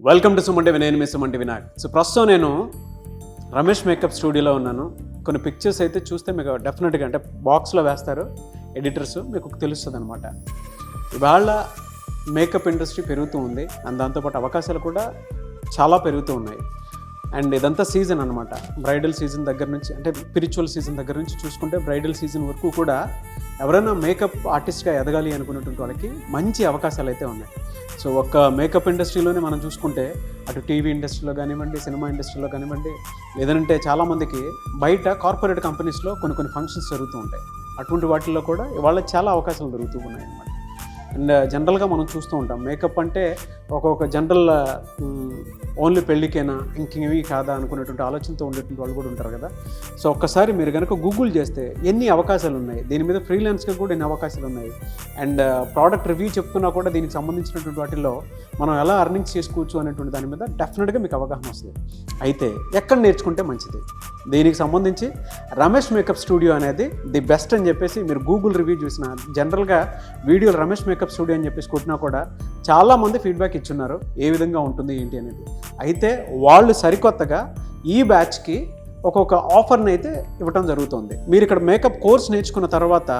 Welcome to Suman TV. నేను మీ Suman TV Vinayak. So ప్రస్తుతం నేను రమేష్ మేకప్ స్టూడియోలో ఉన్నాను. కొన్ని పిక్చర్స్ అయితే చూస్తే మీకు డెఫినెట్గా అంటే బాక్స్లో వేస్తారు ఎడిటర్స్, మీకు తెలుస్తుంది అనమాట. ఇవాళ మేకప్ ఇండస్ట్రీ పెరుగుతూ ఉంది అండ్ దాంతోపాటు అవకాశాలు కూడా చాలా పెరుగుతూ ఉన్నాయి. అండ్ ఇదంతా సీజన్ అనమాట. బ్రైడల్ సీజన్ దగ్గర నుంచి అంటే స్పిరిచువల్ సీజన్ దగ్గర నుంచి చూసుకుంటే బ్రైడల్ సీజన్ వరకు కూడా ఎవరైనా మేకప్ ఆర్టిస్ట్గా ఎదగాలి అనుకున్నటువంటి వాళ్ళకి మంచి అవకాశాలు అయితే ఉన్నాయి. సో ఒక్క మేకప్ ఇండస్ట్రీలోనే మనం చూసుకుంటే అటు టీవీ ఇండస్ట్రీలో కానివ్వండి, సినిమా ఇండస్ట్రీలో కానివ్వండి, లేదంటే చాలామందికి బయట కార్పొరేట్ కంపెనీస్లో కొన్ని ఫంక్షన్స్ జరుగుతూ ఉంటాయి. అటువంటి వాటిల్లో కూడా ఇవాళ చాలా అవకాశాలు దొరుకుతూ ఉన్నాయి అన్నమాట. అండ్ జనరల్గా మనం చూస్తూ ఉంటాం మేకప్ అంటే ఒక జనరల్ ఓన్లీ పెళ్ళికేనా ఇంకేమీ కాదా అనుకునేటువంటి ఆలోచనతో ఉండేటువంటి వాళ్ళు కూడా ఉంటారు కదా. సో ఒక్కసారి మీరు కనుక గూగుల్ చేస్తే ఎన్ని అవకాశాలు ఉన్నాయి, దీని మీద ఫ్రీలాన్స్గా కూడా ఎన్ని అవకాశాలు ఉన్నాయి. అండ్ ప్రోడక్ట్ రివ్యూ చెప్తున్నా కూడా దీనికి సంబంధించినటువంటి వాటిల్లో మనం ఎలా అర్నింగ్స్ చేసుకోవచ్చు అనేటువంటి దాని మీద డెఫినెట్గా మీకు అవగాహన వస్తుంది. అయితే ఎక్కడ నేర్చుకుంటే మంచిది, దీనికి సంబంధించి రమేష్ మేకప్ స్టూడియో అనేది ది బెస్ట్ అని చెప్పేసి మీరు గూగుల్ రివ్యూ చూసిన జనరల్గా వీడియోలు రమేష్ మేకప్ స్టూడియో అని చెప్పేసి కొట్టినా కూడా చాలామంది ఫీడ్బ్యాక్ ఇచ్చున్నారు ఏ విధంగా ఉంటుంది ఏంటి అనేది. అయితే వాళ్ళు సరికొత్తగా ఈ బ్యాచ్కి ఒక్కొక్క ఆఫర్ని అయితే ఇవ్వటం జరుగుతుంది. మీరు ఇక్కడ మేకప్ కోర్స్ నేర్చుకున్న తర్వాత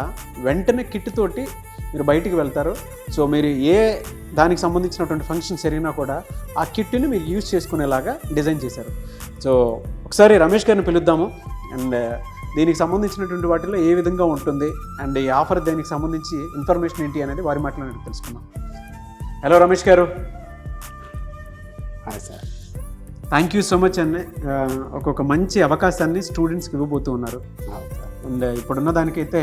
వెంటనే కిట్ తోటి మీరు బయటికి వెళ్తారు. సో మీరు ఏ దానికి సంబంధించినటువంటి ఫంక్షన్స్ జరిగినా కూడా ఆ కిట్ని మీరు యూజ్ చేసుకునేలాగా డిజైన్ చేశారు. సో ఒకసారి రమేష్ గారిని పిలుద్దాము అండ్ దీనికి సంబంధించినటువంటి వాటిలో ఏ విధంగా ఉంటుంది అండ్ ఈ ఆఫర్ దీనికి సంబంధించి ఇన్ఫర్మేషన్ ఏంటి అనేది వారి మాటలను తెలుసుకుందాం. హలో రమేష్ గారు. Hi sir. Thank you so much అండి. ఒక్కొక్క మంచి అవకాశాన్ని స్టూడెంట్స్కి ఇవ్వబోతూ ఉన్నారు. అండ్ ఇప్పుడున్న దానికైతే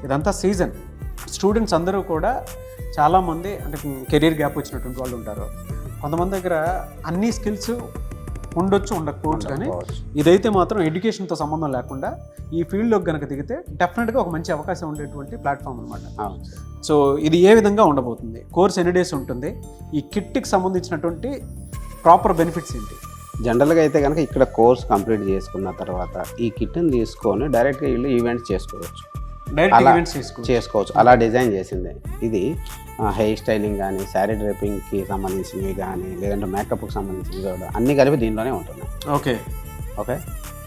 ఇదంతా సీజన్. స్టూడెంట్స్ అందరూ కూడా చాలామంది అంటే కెరీర్ గ్యాప్ వచ్చినటువంటి వాళ్ళు ఉంటారు. కొంతమంది దగ్గర అన్ని స్కిల్స్ ఉండొచ్చు ఉండకపోవచ్చు, కానీ ఇదైతే మాత్రం ఎడ్యుకేషన్తో సంబంధం లేకుండా ఈ ఫీల్డ్లోకి కనుక దిగితే డెఫినెట్గా ఒక మంచి అవకాశం ఉండేటువంటి ప్లాట్ఫామ్ అనమాట. సో ఇది ఏ విధంగా ఉండబోతుంది, కోర్స్ ఎన్ని డేస్ ఉంటుంది, ఈ కిట్కి సంబంధించినటువంటి ప్రాపర్ బెనిఫిట్స్ ఏంటి? జనరల్గా అయితే కనుక ఇక్కడ కోర్స్ కంప్లీట్ చేసుకున్న తర్వాత ఈ కిట్ని తీసుకొని డైరెక్ట్గా వీళ్ళు ఈవెంట్స్ చేసుకోవచ్చు. అలా డిజైన్ చేసింది ఇది. హెయిర్ స్టైలింగ్ కానీ, శారీ డ్రైపింగ్కి సంబంధించినవి కానీ, లేదంటే మేకప్కి సంబంధించినవి కూడా అన్నీ కలిపి దీనిలోనే ఉంటున్నాయి. ఓకే.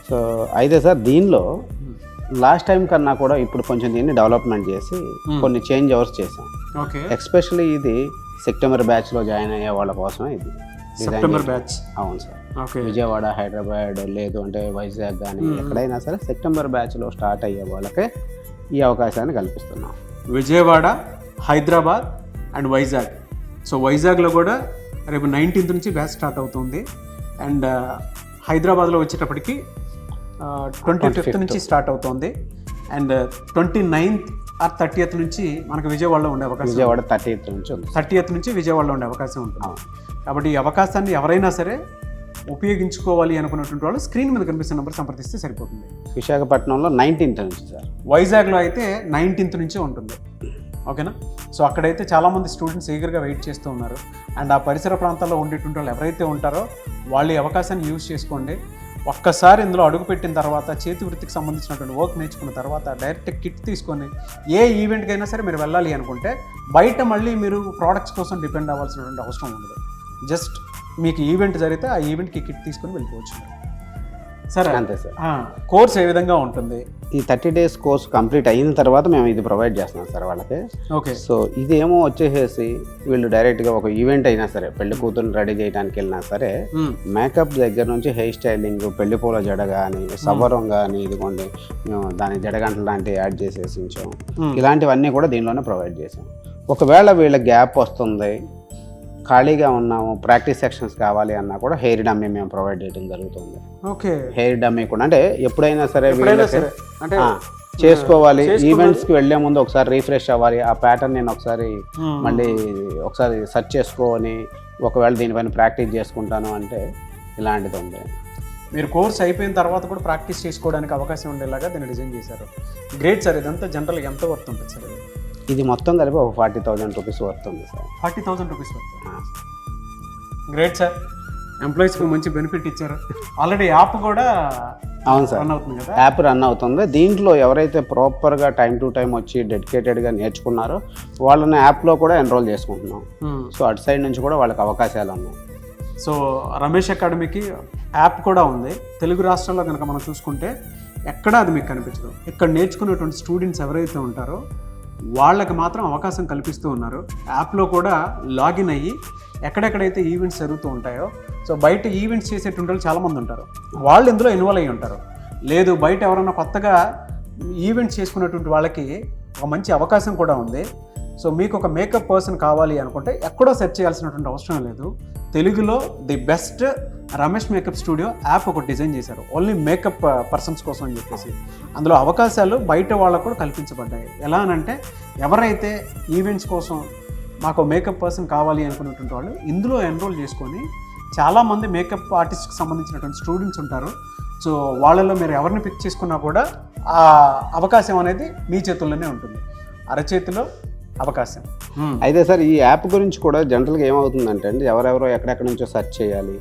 సో అయితే సార్ దీనిలో లాస్ట్ టైం కన్నా కూడా ఇప్పుడు కొంచెం దీన్ని డెవలప్మెంట్ చేసి కొన్ని చేంజ్ ఓవర్స్ చేసాం. ఎస్పెషల్లీ ఇది సెప్టెంబర్ బ్యాచ్లో జాయిన్ అయ్యే వాళ్ళ కోసమే ఇది సెప్టెంబర్ బ్యాచ్. అవును సార్. విజయవాడ, హైదరాబాద్, లేదు అంటే వైజాగ్ కానీ ఎక్కడైనా సరే సెప్టెంబర్ బ్యాచ్లో స్టార్ట్ అయ్యే వాళ్ళకే ఈ అవకాశాన్ని కల్పిస్తున్నాం. విజయవాడ, హైదరాబాద్ అండ్ వైజాగ్. సో వైజాగ్లో కూడా రేపు 19th నుంచి బ్యాచ్ స్టార్ట్ అవుతుంది. అండ్ హైదరాబాద్లో వచ్చేటప్పటికి 25th నుంచి స్టార్ట్ అవుతుంది. అండ్ 29th or 30th నుంచి మనకు విజయవాడలో ఉండే అవకాశం. విజయవాడ 30th నుంచి విజయవాడలో ఉండే అవకాశం ఉంటుంది. కాబట్టి ఈ అవకాశాన్ని ఎవరైనా సరే ఉపయోగించుకోవాలి అనుకున్నటువంటి వాళ్ళు స్క్రీన్ మీద కనిపిస్తున్న నెంబర్ సంప్రదిస్తే సరిపోతుంది. విశాఖపట్నంలో 19th నుంచి సార్. వైజాగ్లో అయితే 19th నుంచే ఉంటుంది. ఓకేనా. సో అక్కడైతే చాలామంది స్టూడెంట్స్ ఈగర్గా వెయిట్ చేస్తూ ఉన్నారు. అండ్ ఆ పరిసర ప్రాంతాల్లో ఉండేటువంటి వాళ్ళు ఎవరైతే ఉంటారో వాళ్ళు ఈ అవకాశాన్ని యూజ్ చేసుకోండి. ఒక్కసారి ఇందులో అడుగుపెట్టిన తర్వాత చేతి వృత్తికి సంబంధించినటువంటి వర్క్ నేర్చుకున్న తర్వాత డైరెక్ట్ కిట్ తీసుకొని ఏ ఈవెంట్కి అయినా సరే మీరు వెళ్ళాలి అనుకుంటే బయట మళ్ళీ మీరు ప్రోడక్ట్స్ కోసం డిపెండ్ అవ్వాల్సినటువంటి అవసరం ఉండదు. జస్ట్ మీకు ఈవెంట్ జరిగితే ఆ ఈవెంట్కి కిట్ తీసుకొని వెళ్ళిపోవచ్చు. సరే, అంతే సార్. కోర్స్ ఏ విధంగా ఉంటుంది? ఈ 30 days కోర్స్ కంప్లీట్ అయిన తర్వాత మేము ఇది ప్రొవైడ్ చేస్తున్నాం సార్ వాళ్ళకి. ఓకే. సో ఇదేమో వచ్చేసేసి వీళ్ళు డైరెక్ట్గా ఒక ఈవెంట్ అయినా సరే, పెళ్లి కూతురు రెడీ చేయడానికి వెళ్ళినా సరే, మేకప్ దగ్గర నుంచి హెయిర్ స్టైలింగ్, పెళ్లి పూల జడ కానీ, సవరం కానీ, ఇదిగోండి మేము దాని జడగంటలు లాంటివి యాడ్ చేసేసి ఉంచాం. ఇలాంటివన్నీ కూడా దీనిలోనే ప్రొవైడ్ చేసాం. ఒకవేళ వీళ్ళ గ్యాప్ వస్తుంది, ఖాళీగా ఉన్నాము, ప్రాక్టీస్ సెక్షన్స్ కావాలి అన్నా కూడా హెయిర్ డమ్మీ మేము ప్రొవైడ్ చేయడం జరుగుతుంది. ఓకే. హెయిర్ డమ్మీ కూడా అంటే ఎప్పుడైనా సరే అంటే చేసుకోవాలి. ఈవెంట్స్కి వెళ్ళే ముందు ఒకసారి రీఫ్రెష్ అవ్వాలి. ఆ ప్యాటర్న్ నేను మళ్ళీ ఒకసారి సెర్చ్ చేసుకొని ఒకవేళ దీనిపైన ప్రాక్టీస్ చేసుకుంటాను అంటే ఇలాంటిది ఉంది. మీరు కోర్స్ అయిపోయిన తర్వాత కూడా ప్రాక్టీస్ చేసుకోవడానికి అవకాశం ఉండేలాగా దీన్ని డిజైన్ చేశారు. Great sir. ఇదంతా జనరల్గా ఎంత వర్త్ ఉంటుంది సార్? ఇది మొత్తం కలిపి ఒక 40,000 రూపీస్ వర్త్ ఉంది sir. 40,000 rupees worth. Great sir. ఎంప్లాయీస్కి మంచి బెనిఫిట్ ఇచ్చారు. ఆల్రెడీ యాప్ కూడా అవును సార్ రన్ అవుతుంది కదా. యాప్ రన్ అవుతుంది. దీంట్లో ఎవరైతే ప్రాపర్గా టైం టు టైం వచ్చి డెడికేటెడ్గా నేర్చుకున్నారో వాళ్ళని యాప్లో కూడా ఎన్రోల్ చేసుకుంటున్నాం. సో అటు సైడ్ నుంచి కూడా వాళ్ళకి అవకాశాలు ఉన్నాయి. సో రమేష్ అకాడమీకి యాప్ కూడా ఉంది. తెలుగు రాష్ట్రాల్లో కనుక మనం చూసుకుంటే ఎక్కడా అది మీకు కనిపించదు. ఇక్కడ నేర్చుకునేటువంటి స్టూడెంట్స్ ఎవరైతే ఉంటారో వాళ్ళకి మాత్రం అవకాశం కల్పిస్తూ ఉన్నారు. యాప్లో కూడా లాగిన్ అయ్యి ఎక్కడెక్కడైతే ఈవెంట్స్ జరుగుతూ ఉంటాయో, సో బయట ఈవెంట్స్ చేసేటువంటి వాళ్ళు చాలామంది ఉంటారు, వాళ్ళు ఇందులో ఇన్వాల్వ్ అయ్యి ఉంటారు. లేదు బయట ఎవరైనా కొత్తగా ఈవెంట్స్ చేసుకునేటువంటి వాళ్ళకి ఒక మంచి అవకాశం కూడా ఉంది. సో మీకు ఒక మేకప్ పర్సన్ కావాలి అనుకుంటే ఎక్కడో సెర్చ్ చేయాల్సినటువంటి అవసరం లేదు. తెలుగులో the best Ramesh makeup studio app ఒకటి డిజైన్ చేశారు, ఓన్లీ మేకప్ పర్సన్స్ కోసం అని చెప్పేసి. అందులో అవకాశాలు బయట వాళ్ళకు కూడా కల్పించబడ్డాయి. ఎలా అనంటే ఎవరైతే ఈవెంట్స్ కోసం మాకు మేకప్ పర్సన్ కావాలి అనుకునేటువంటి వాళ్ళు ఇందులో ఎన్రోల్ చేసుకొని, చాలామంది మేకప్ ఆర్టిస్ట్కి సంబంధించినటువంటి స్టూడెంట్స్ ఉంటారు. సో వాళ్ళలో మీరు ఎవరిని పిక్ చేసుకున్నా కూడా ఆ అవకాశం అనేది మీ చేతుల్లోనే ఉంటుంది, అరచేతిలో అవకాశం. అయితే సార్ ఈ యాప్ గురించి కూడా జనరల్గా ఏమవుతుందంటే అండి, ఎవరెవరో ఎక్కడెక్కడ నుంచో సెర్చ్ చేయాలి,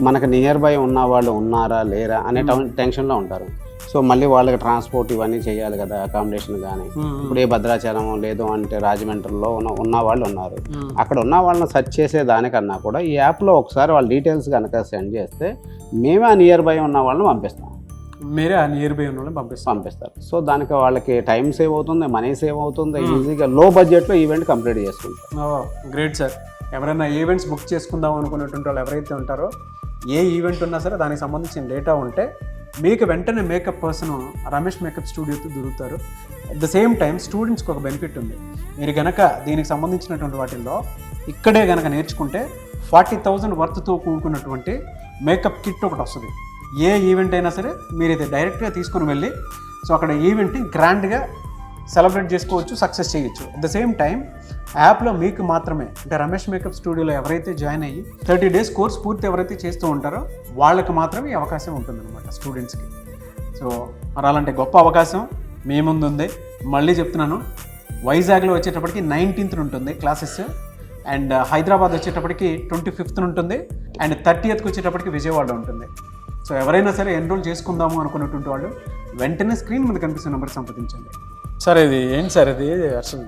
మనకు నియర్ బై ఉన్న వాళ్ళు ఉన్నారా లేరా అనే టెన్షన్లో ఉంటారు. సో మళ్ళీ వాళ్ళకి ట్రాన్స్పోర్ట్ ఇవన్నీ చేయాలి కదా, అకామిడేషన్ కానీ. ఇప్పుడు ఏ భద్రాచలం లేదు అంటే రాజమండ్రిలో ఉన్న వాళ్ళు ఉన్నారు, అక్కడ ఉన్న వాళ్ళని సెర్చ్ చేసే దానికన్నా కూడా ఈ యాప్లో ఒకసారి వాళ్ళ డీటెయిల్స్ కనుక సెండ్ చేస్తే మేమే ఆ నియర్ బై ఉన్న వాళ్ళని పంపిస్తాం. మీరే ఆ నియర్ బై ఉన్న వాళ్ళని పంపిస్తారు. సో దానికి వాళ్ళకి టైం సేవ్ అవుతుంది, మనీ సేవ్ అవుతుంది, ఈజీగా లో బడ్జెట్లో ఈవెంట్ కంప్లీట్ చేసుకుంటారు. Great sir. ఎవరైనా ఈవెంట్స్ బుక్ చేసుకుందాం అనుకునేటువంటి వాళ్ళు ఎవరైతే ఉంటారో, ఏ ఈవెంట్ ఉన్నా సరే దానికి సంబంధించిన డేటా ఉంటే మీకు వెంటనే మేకప్ పర్సన్ రమేష్ మేకప్ స్టూడియోతో దొరుకుతారు. అట్ ద సేమ్ టైం స్టూడెంట్స్కి ఒక బెనిఫిట్ ఉంది. మీరు కనుక దీనికి సంబంధించినటువంటి వాటిల్లో ఇక్కడే కనుక నేర్చుకుంటే 40,000 వర్త్తో కూడుకున్నటువంటి మేకప్ కిట్ ఒకటి వస్తుంది. ఏ ఈవెంట్ అయినా సరే మీరైతే డైరెక్ట్గా తీసుకుని వెళ్ళి సో అక్కడ ఈవెంట్ని గ్రాండ్గా సెలబ్రేట్ చేసుకోవచ్చు, సక్సెస్ చేయొచ్చు. అట్ ద సేమ్ టైం యాప్లో మీకు మాత్రమే, అంటే రమేష్ మేకప్ స్టూడియోలో ఎవరైతే జాయిన్ అయ్యి 30 days కోర్స్ పూర్తి ఎవరైతే చేస్తూ ఉంటారో వాళ్ళకి మాత్రమే ఈ అవకాశం ఉంటుందన్నమాట స్టూడెంట్స్కి. సో మరి అలాంటి గొప్ప అవకాశం మీ ముందు ఉంది. మళ్ళీ చెప్తున్నాను, వైజాగ్లో వచ్చేటప్పటికి 19th ఉంటుంది క్లాసెస్, అండ్ హైదరాబాద్ వచ్చేటప్పటికి 25th ఉంటుంది, అండ్ 30th వచ్చేటప్పటికి విజయవాడ ఉంటుంది. సో ఎవరైనా సరే ఎన్రోల్ చేసుకుందాము అనుకున్నటువంటి వాళ్ళు వెంటనే స్క్రీన్ మీద కనిపిస్తున్న నెంబర్ సంప్రదించండి. సార్ ఇది ఏంటి సార్, ఇది అసలు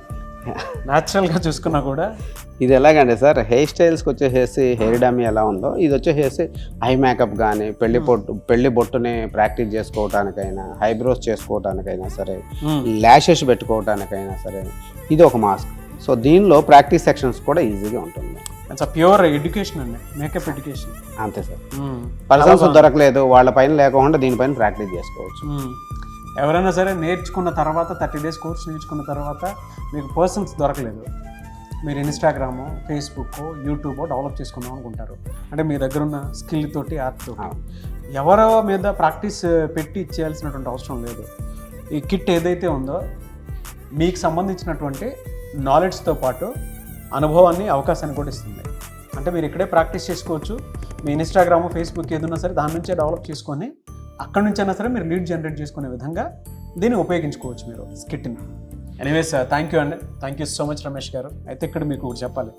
న్యాచురల్గా చూసుకున్నా కూడా ఇది ఎలాగంటే సార్, హెయిర్ స్టైల్స్కి వచ్చేసేసి హెయిర్ డమ్మీ ఎలా ఉందో ఇది వచ్చేసేసి ఐ మేకప్ కానీ పెళ్లి బొట్టుని ప్రాక్టీస్ చేసుకోవటానికైనా, హైబ్రోస్ చేసుకోవటానికైనా సరే, ల్యాషెస్ పెట్టుకోవటానికైనా సరే ఇది ఒక మాస్క్. సో దీనిలో ప్రాక్టీస్ సెక్షన్స్ కూడా ఈజీగా ఉంటుంది. ప్యూర్ ఎడ్యుకేషన్ అండి, మేకప్ ఎడ్యుకేషన్. అంతే సార్. పర్సన్స్ దొరకలేదు వాళ్ళ పైన లేకుండా దీనిపైన ప్రాక్టీస్ చేసుకోవచ్చు. ఎవరైనా సరే నేర్చుకున్న తర్వాత 30 days కోర్స్ నేర్చుకున్న తర్వాత మీకు పర్సన్స్ దొరకలేదు, మీరు ఇన్స్టాగ్రాము, ఫేస్బుక్, యూట్యూబ్ డెవలప్ చేసుకుందాం అనుకుంటారు. అంటే మీ దగ్గర ఉన్న స్కిల్ తోటి, యాప్ తోటి ఎవరో మీద ప్రాక్టీస్ పెట్టి ఇచ్చేయాల్సినటువంటి అవసరం లేదు. ఈ కిట్ ఏదైతే ఉందో మీకు సంబంధించినటువంటి నాలెడ్జ్తో పాటు అనుభవాన్ని, అవకాశాన్ని కూడా ఇస్తుంది. అంటే మీరు ఇక్కడే ప్రాక్టీస్ చేసుకోవచ్చు. మీ ఇన్స్టాగ్రాము, ఫేస్బుక్ ఏదన్నా సరే దాని నుంచే డెవలప్ చేసుకొని అక్కడి నుంచైనా సరే మీరు లీడ్ జనరేట్ చేసుకునే విధంగా దీన్ని ఉపయోగించుకోవచ్చు మీరు స్కిట్ని. ఎనీవేస్ థ్యాంక్ యూ అండి, thank you so much Ramesh గారు. అయితే ఇక్కడ మీకు చెప్పాలి,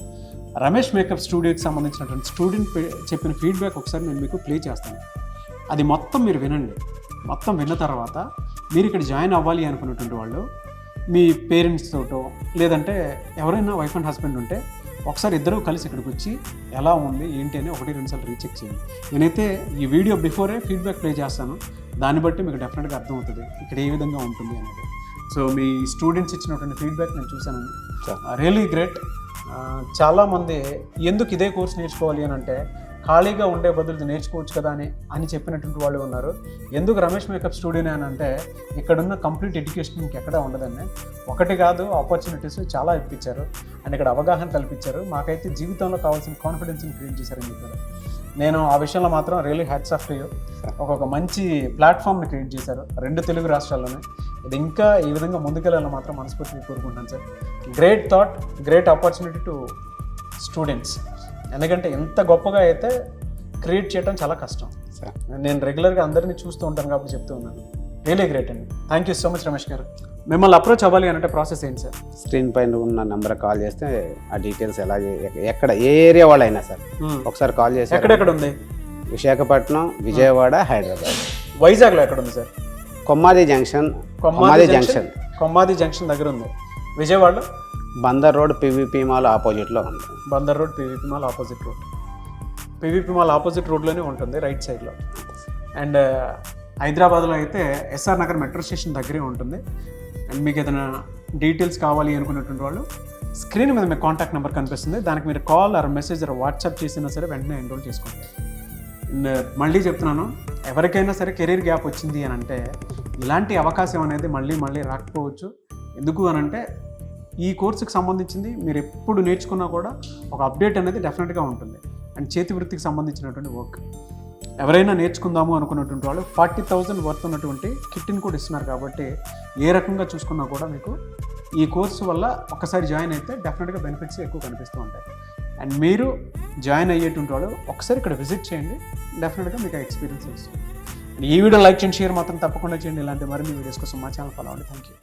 రమేష్ మేకప్ స్టూడియోకి సంబంధించినటువంటి స్టూడెంట్ చెప్పిన ఫీడ్బ్యాక్ ఒకసారి నేను మీకు ప్లే చేస్తాను. అది మొత్తం మీరు వినండి. మొత్తం విన్న తర్వాత మీరు ఇక్కడ జాయిన్ అవ్వాలి అనుకున్నటువంటి వాళ్ళు మీ పేరెంట్స్ తోటో లేదంటే ఎవరైనా వైఫ్ అండ్ హస్బెండ్ ఉంటే ఒకసారి ఇద్దరు కలిసి ఇక్కడికి వచ్చి ఎలా ఉంది ఏంటి అని 1-2 సార్లు రీచెక్ చేయండి. నేనైతే ఈ వీడియో బిఫోరే ఫీడ్బ్యాక్ ప్లే చేస్తాను, దాన్ని బట్టి మీకు డెఫినెట్గా అర్థమవుతుంది ఇక్కడ ఏ విధంగా ఉంటుంది అనేది. సో మీ స్టూడెంట్స్ ఇచ్చినటువంటి ఫీడ్బ్యాక్ నేను చూశానండి, రియలీ గ్రేట్. చాలామంది ఎందుకు ఇదే కోర్స్ నేర్చుకోవాలి అని అంటే ఖాళీగా ఉండే బదులు నేర్చుకోవచ్చు కదా అని చెప్పినటువంటి వాళ్ళు ఉన్నారు. ఎందుకు రమేష్ మేకప్ స్టూడియోనే అని అంటే ఇక్కడున్న కంప్లీట్ ఎడ్యుకేషన్ మీకు ఎక్కడా ఉండదండి. ఒకటి కాదు, ఆపర్చునిటీస్ చాలా ఇప్పించారు అండ్ ఇక్కడ అవగాహన కల్పించారు. మాకైతే జీవితంలో కావాల్సిన కాన్ఫిడెన్స్ని క్రియేట్ చేశారని చెప్పారు. నేను ఆ విషయంలో మాత్రం really hats off to you. ఒక మంచి ప్లాట్ఫామ్ని క్రియేట్ చేశారు 2 తెలుగు రాష్ట్రాల్లోనే. ఇది ఇంకా ఈ విధంగా ముందుకెళ్ళాలని మాత్రం మనస్ఫూర్తిగా కోరుకుంటాను sir. Great thought, great opportunity to students. ఎందుకంటే ఎంత గొప్పగా అయితే క్రియేట్ చేయడం చాలా కష్టం. నేను రెగ్యులర్గా అందరినీ చూస్తూ ఉంటాను కాబట్టి చెప్తూ ఉన్నాను. రియలీ గ్రేట్ అండి. Thank you so much Ramesh గారు. మిమ్మల్ని అప్రోచ్ అవ్వాలి అంటే ప్రాసెస్ ఏంటి సార్? స్క్రీన్ పైన ఉన్న నెంబర్ కాల్ చేస్తే ఆ డీటెయిల్స్ ఎలా, ఎక్కడ ఏ ఏరియా వాళ్ళైనా సార్ ఒకసారి కాల్ చేసి. ఎక్కడెక్కడ ఉంది? విశాఖపట్నం, విజయవాడ, హైదరాబాద్. వైజాగ్లో ఎక్కడ ఉంది సార్? కొమ్మాది జంక్షన్ దగ్గర ఉంది. విజయవాడలో బందర్ రోడ్, PVP మాల్ ఆపోజిట్లో ఉంది. Bandar road, PVP mall opposite road. PVP mall opposite రోడ్లోనే ఉంటుంది, రైట్ సైడ్లో. అండ్ హైదరాబాద్లో అయితే ఎస్ఆర్ నగర్ మెట్రో స్టేషన్ దగ్గరే ఉంటుంది. అండ్ మీకు ఏదైనా డీటెయిల్స్ కావాలి అనుకున్నటువంటి వాళ్ళు స్క్రీన్ మీద మీకు కాంటాక్ట్ నెంబర్ కనిపిస్తుంది, దానికి మీరు call or message or WhatsApp చేసినా సరే వెంటనే ఎన్రోల్ చేసుకోండి. అండ్ మళ్ళీ చెప్తున్నాను, ఎవరికైనా సరే కెరీర్ గ్యాప్ వచ్చింది అని అంటే ఇలాంటి అవకాశం అనేది మళ్ళీ రాకపోవచ్చు. ఎందుకు అని అంటే ఈ కోర్సుకి సంబంధించింది మీరు ఎప్పుడు నేర్చుకున్నా కూడా ఒక అప్డేట్ అనేది డెఫినెట్గా ఉంటుంది. అండ్ చేతి వృత్తికి సంబంధించినటువంటి వర్క్ ఎవరైనా నేర్చుకుందాము అనుకున్నటువంటి వాళ్ళు 40,000 వర్త్ ఉన్నటువంటి కిట్ని కూడా ఇస్తున్నారు. కాబట్టి ఏ రకంగా చూసుకున్నా కూడా మీకు ఈ కోర్సు వల్ల ఒకసారి జాయిన్ అయితే డెఫినెట్గా బెనిఫిట్స్ ఎక్కువ కనిపిస్తూ ఉంటాయి. అండ్ మీరు జాయిన్ అయ్యేటువంటి వాళ్ళు ఒకసారి ఇక్కడ విజిట్ చేయండి, డెఫినెట్గా మీకు ఎక్స్పీరియన్స్ వస్తుంది. ఈ వీడియో లైక్ చేయండి, షేర్ మాత్రం తప్పకుండా చేయండి. ఇలాంటి మరిన్ని వీడియోస్ కోసం మా ఛానల్ ఫాలో అవ్వండి. Thank you.